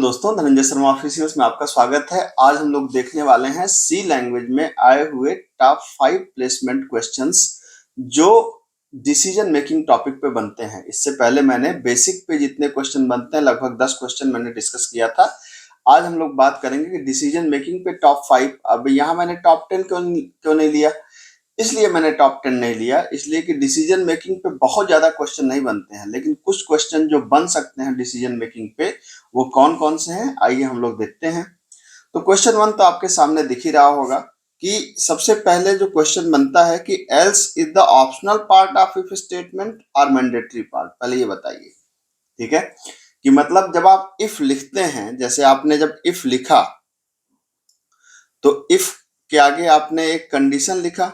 दोस्तों, धनंजय शर्मा ऑफिशियल्स में आपका स्वागत है। आज हम लोग देखने वाले हैं सी लैंग्वेज में आए हुए टॉप 5 प्लेसमेंट क्वेश्चंस जो डिसीजन मेकिंग टॉपिक पे बनते हैं। इससे पहले मैंने बेसिक पे जितने क्वेश्चन बनते हैं लगभग 10 क्वेश्चन मैंने डिस्कस किया था। आज हम लोग बात करेंगे कि डिसीजन मेकिंग पे टॉप 5। अब यहाँ मैंने टॉप 10 क्यों नहीं लिया? इसलिए मैंने टॉप 10 नहीं लिया, इसलिए कि डिसीजन मेकिंग पे बहुत ज्यादा क्वेश्चन नहीं बनते हैं, लेकिन कुछ क्वेश्चन जो बन सकते हैं डिसीजन मेकिंग पे वो कौन कौन से हैं, आइए हम लोग देखते हैं। तो क्वेश्चन 1 तो आपके सामने दिख ही रहा होगा कि सबसे पहले जो क्वेश्चन बनता है कि else is the optional part of if statement और मैंडेटरी पार्ट। पहले ये बताइए, ठीक है, कि मतलब जब आप इफ लिखते हैं, जैसे आपने जब इफ लिखा तो इफ के आगे आपने एक कंडीशन लिखा,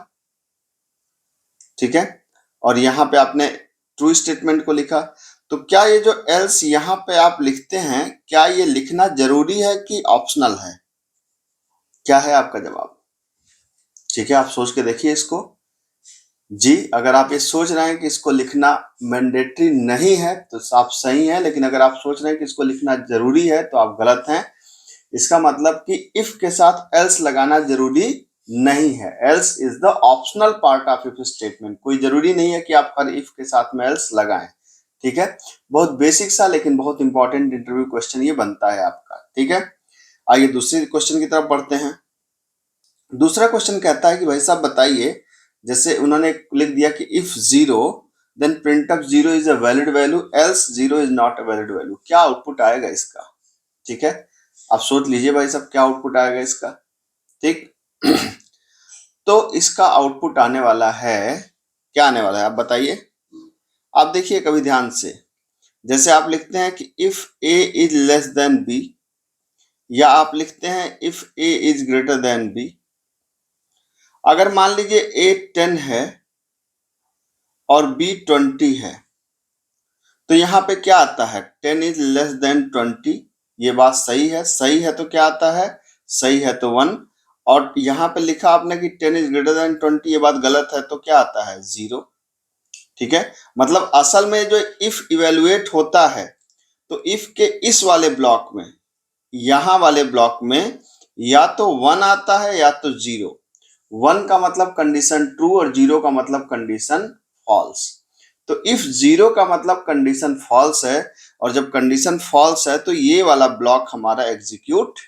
ठीक है, और यहां पे आपने ट्रू स्टेटमेंट को लिखा। तो क्या ये जो एल्स यहां पे आप लिखते हैं, क्या ये लिखना जरूरी है कि ऑप्शनल है? क्या है आपका जवाब? ठीक है, आप सोच के देखिए इसको। जी, अगर आप ये सोच रहे हैं कि इसको लिखना मैंडेटरी नहीं है तो आप सही है, लेकिन अगर आप सोच रहे हैं कि इसको लिखना जरूरी है तो आप गलत हैं। इसका मतलब कि इफ के साथ एल्स लगाना जरूरी नहीं है। Else is the optional part of if statement. कोई जरूरी नहीं है कि आप हर इफ के साथ में एल्स लगाएं, ठीक है। बहुत बेसिक सा लेकिन बहुत इंपॉर्टेंट इंटरव्यू क्वेश्चन ये बनता है आपका, ठीक है। आइए दूसरे क्वेश्चन की तरफ बढ़ते हैं। दूसरा क्वेश्चन कहता है कि भाई साहब बताइए, जैसे उन्होंने लिख दिया कि if zero then print of zero is a valid value else zero is not a valid value. क्या आउटपुट आएगा इसका? ठीक है, आप सोच लीजिए भाई साहब क्या आउटपुट आएगा इसका, ठीक। तो इसका आउटपुट आने वाला है, क्या आने वाला है आप बताइए। आप देखिए कभी ध्यान से, जैसे आप लिखते हैं कि if a is less than b, या आप लिखते हैं if a is greater than b. अगर मान लीजिए ए 10 है और बी 20 है, तो यहां पे क्या आता है? 10 इज लेस देन 20। ये बात सही है, सही है तो क्या आता है? सही है तो 1। और यहां पे लिखा आपने कि 10 इज ग्रेटर देन 20, ये बात गलत है तो क्या आता है? 0, ठीक है। मतलब असल में जो इफ इवेलुएट होता है तो इफ के इस वाले ब्लॉक में, यहां वाले ब्लॉक में या तो 1 आता है या तो 0। 1 का मतलब कंडीशन ट्रू और 0 का मतलब कंडीशन फॉल्स। तो इफ 0 का मतलब कंडीशन फॉल्स है और जब कंडीशन फॉल्स है तो ये वाला ब्लॉक हमारा एग्जीक्यूट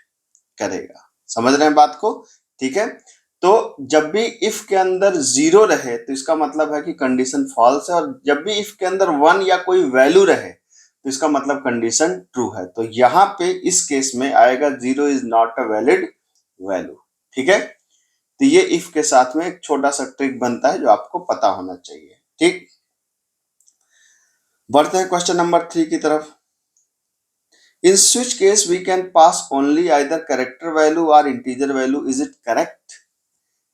करेगा। समझ रहे हैं बात को? ठीक है। तो जब भी इफ के अंदर 0 रहे तो इसका मतलब है कि कंडीशन फॉल्स है, और जब भी इफ के अंदर 1 या कोई वैल्यू रहे तो इसका मतलब कंडीशन ट्रू है। तो यहां पे इस केस में आएगा 0 is not a valid value, ठीक है। तो ये इफ के साथ में एक छोटा सा ट्रिक बनता है जो आपको पता होना चाहिए, ठीक। बढ़ते हैं क्वेश्चन नंबर 3 की तरफ। In switch case we can pass only either character value और integer value, is it correct?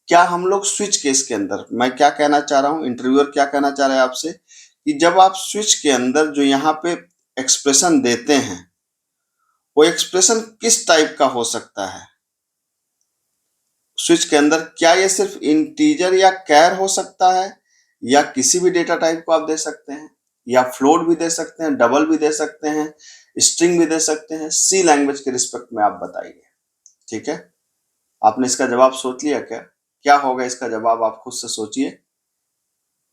क्या हम लोग स्विच केस के अंदर, मैं क्या कहना चाह रहा हूं, इंटरव्यूअर क्या कहना चाह रहा है आपसे, कि जब आप स्विच के अंदर जो यहाँ पे एक्सप्रेशन देते हैं वो एक्सप्रेशन किस टाइप का हो सकता है स्विच के अंदर? क्या ये सिर्फ इंटीजर या कैर हो सकता है, या किसी भी डेटा टाइप को आप दे सकते हैं, या फ्लोट भी दे सकते हैं, डबल भी दे सकते हैं, स्ट्रिंग भी दे सकते हैं? सी लैंग्वेज के रिस्पेक्ट में आप बताइए, ठीक है। आपने इसका जवाब सोच लिया क्या? क्या होगा इसका जवाब, आप खुद से सोचिए।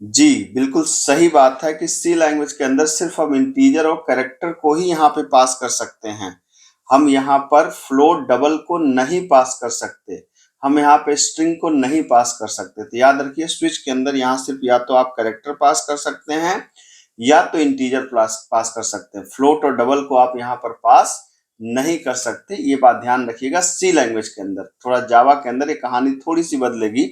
जी, बिल्कुल सही बात है कि सी लैंग्वेज के अंदर सिर्फ हम इंटीजर और कैरेक्टर को ही यहाँ पे पास कर सकते हैं। हम यहाँ पर फ्लोट डबल को नहीं पास कर सकते, हम यहाँ पे स्ट्रिंग को नहीं पास कर सकते। तो याद रखिए स्विच के अंदर यहाँ सिर्फ या तो आप कैरेक्टर पास कर सकते हैं या तो इंटीजर पास कर सकते हैं। फ्लोट और डबल को आप यहाँ पर पास नहीं कर सकते, ये बात ध्यान रखिएगा। सी लैंग्वेज के अंदर, थोड़ा जावा के अंदर ये कहानी थोड़ी सी बदलेगी,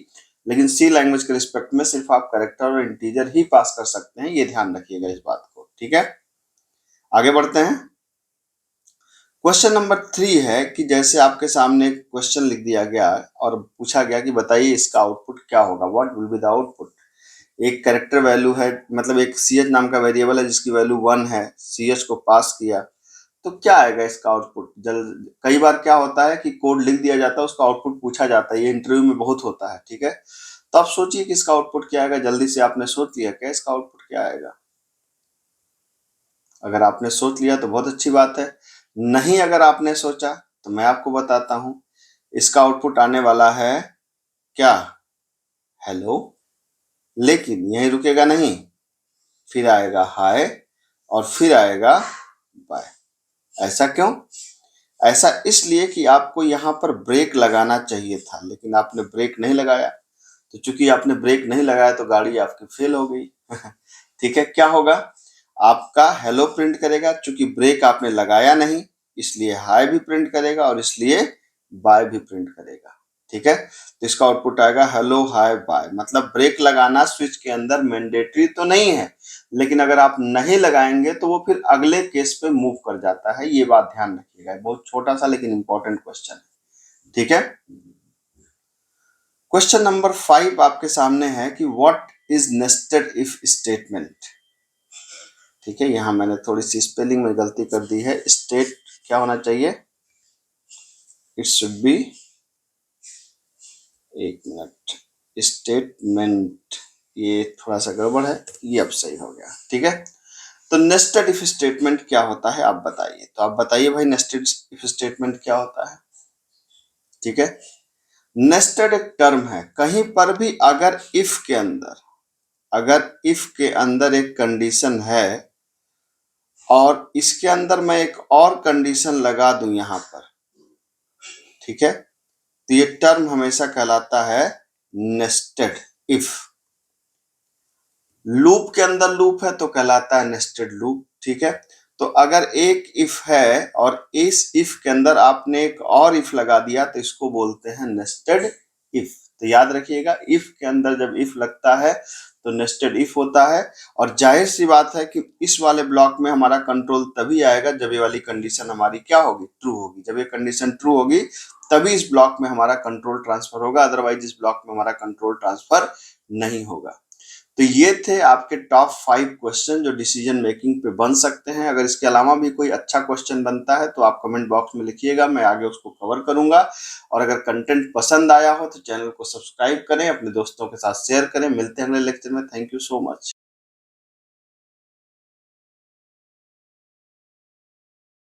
लेकिन सी लैंग्वेज के रिस्पेक्ट में सिर्फ आप कैरेक्टर और इंटीजर ही पास कर सकते हैं, ये ध्यान रखिएगा इस बात को, ठीक है। आगे बढ़ते हैं। क्वेश्चन नंबर 3 है कि जैसे आपके सामने क्वेश्चन लिख दिया गया और पूछा गया कि बताइए इसका आउटपुट क्या होगा, what will be the output. एक कैरेक्टर वैल्यू है, मतलब एक ch नाम का वेरिएबल है जिसकी वैल्यू 1 है, ch को पास किया तो क्या आएगा इसका आउटपुट। कई बार क्या होता है कि कोड लिख दिया जाता है, उसका आउटपुट पूछा जाता है, ये इंटरव्यू में बहुत होता है, ठीक है। तो आप सोचिए कि इसका आउटपुट क्या आएगा। जल्दी से आपने सोच लिया क्या इसका आउटपुट क्या आएगा? अगर आपने सोच लिया तो बहुत अच्छी बात है। नहीं अगर आपने सोचा तो मैं आपको बताता हूं, इसका आउटपुट आने वाला है क्या, हेलो। लेकिन यहीं रुकेगा नहीं, फिर आएगा हाय और फिर आएगा बाय। ऐसा क्यों? ऐसा इसलिए कि आपको यहाँ पर ब्रेक लगाना चाहिए था, लेकिन आपने ब्रेक नहीं लगाया। तो चूंकि आपने ब्रेक नहीं लगाया तो गाड़ी आपकी फेल हो गई। ठीक है, क्या होगा, आपका हेलो प्रिंट करेगा, चूंकि ब्रेक आपने लगाया नहीं इसलिए हाई भी प्रिंट करेगा और इसलिए बाय भी प्रिंट करेगा। ठीक है, तो इसका आउटपुट आएगा हेलो हाय बाय। मतलब ब्रेक लगाना स्विच के अंदर मैंडेटरी तो नहीं है, लेकिन अगर आप नहीं लगाएंगे तो वो फिर अगले केस पे मूव कर जाता है। ये बात ध्यान रखिएगा, बहुत छोटा सा लेकिन इंपॉर्टेंट क्वेश्चन है। ठीक है, क्वेश्चन नंबर 5 आपके सामने है कि what is nested if statement. ठीक है, यहां मैंने थोड़ी सी स्पेलिंग में गलती कर दी है। स्टेट क्या होना चाहिए, इट शुड बी, एक मिनट, स्टेटमेंट, ये थोड़ा सा गड़बड़ है, ये अब सही हो गया। ठीक है, तो नेस्टेड इफ स्टेटमेंट क्या होता है आप बताइए। तो आप बताइए भाई, नेस्टेड इफ स्टेटमेंट क्या होता है। ठीक है, नेस्टेड एक टर्म है, कहीं पर भी अगर इफ के अंदर, अगर इफ के अंदर एक कंडीशन है और इसके अंदर मैं एक और कंडीशन लगा दूं यहां पर, ठीक है, तो ये टर्म हमेशा कहलाता है नेस्टेड इफ। लूप के अंदर लूप है तो कहलाता है नेस्टेड लूप। ठीक है, तो अगर एक इफ है और इस इफ के अंदर आपने एक और इफ लगा दिया तो इसको बोलते हैं नेस्टेड इफ। तो याद रखिएगा, इफ के अंदर जब इफ लगता है तो नेस्टेड इफ होता है। और जाहिर सी बात है कि इस वाले ब्लॉक में हमारा कंट्रोल तभी आएगा जब ये वाली कंडीशन हमारी क्या होगी, ट्रू होगी। जब ये कंडीशन ट्रू होगी तभी इस ब्लॉक में हमारा कंट्रोल ट्रांसफर होगा, अदरवाइज इस ब्लॉक में हमारा कंट्रोल ट्रांसफर नहीं होगा। तो ये थे आपके टॉप 5 क्वेश्चन जो डिसीजन मेकिंग पे बन सकते हैं। अगर इसके अलावा भी कोई अच्छा क्वेश्चन बनता है तो आप कमेंट बॉक्स में लिखिएगा, मैं आगे उसको कवर करूंगा। और अगर कंटेंट पसंद आया हो तो चैनल को सब्सक्राइब करें, अपने दोस्तों के साथ शेयर करें। मिलते हैं अगले लेक्चर में। Thank you so much.